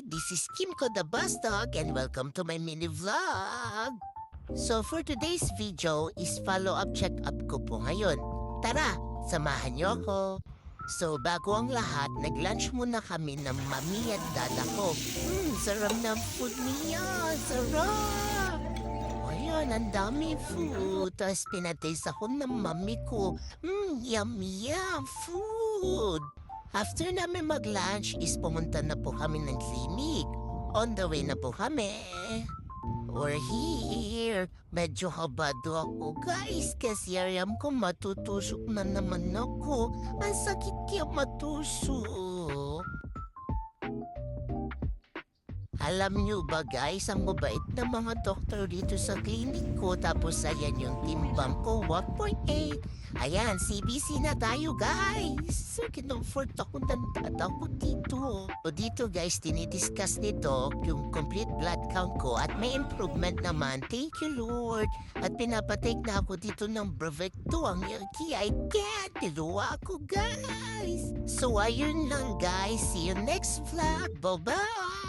This is Kimko the Bus Dog and welcome to my mini vlog. So for today's video is follow-up check-up ko po ngayon. Tara, samahan niyo ako. So bago ang lahat, nag-lunch muna kami ng mami at dada ko. Sarap ng food niya, sarap! O yun, ang dami food. Tapos pinataste ako ng mami ko. Yummy food! After namin mag-lunch is pumunta na po kami ng clinic. On the way na po kami. We're here. Medyo habado ako guys kasi aram ko matutusok na naman ako. Ang sakit kaya matusok. Alam niyo ba guys, ang mabait na mga doktor dito sa clinic ko. Tapos ayan yung timbang ko, 1.8. Ayan, CBC na tayo guys. So, kinomfort ako ng dada ko dito. So dito guys, dinidiscuss ni Doc yung complete blood count ko at may improvement naman. Thank you Lord. At pinapatake na ako dito ng Bravecto. Ang yucky, I can't. Tiluwa ako guys. So ayun lang guys. See you next vlog. Bye-bye.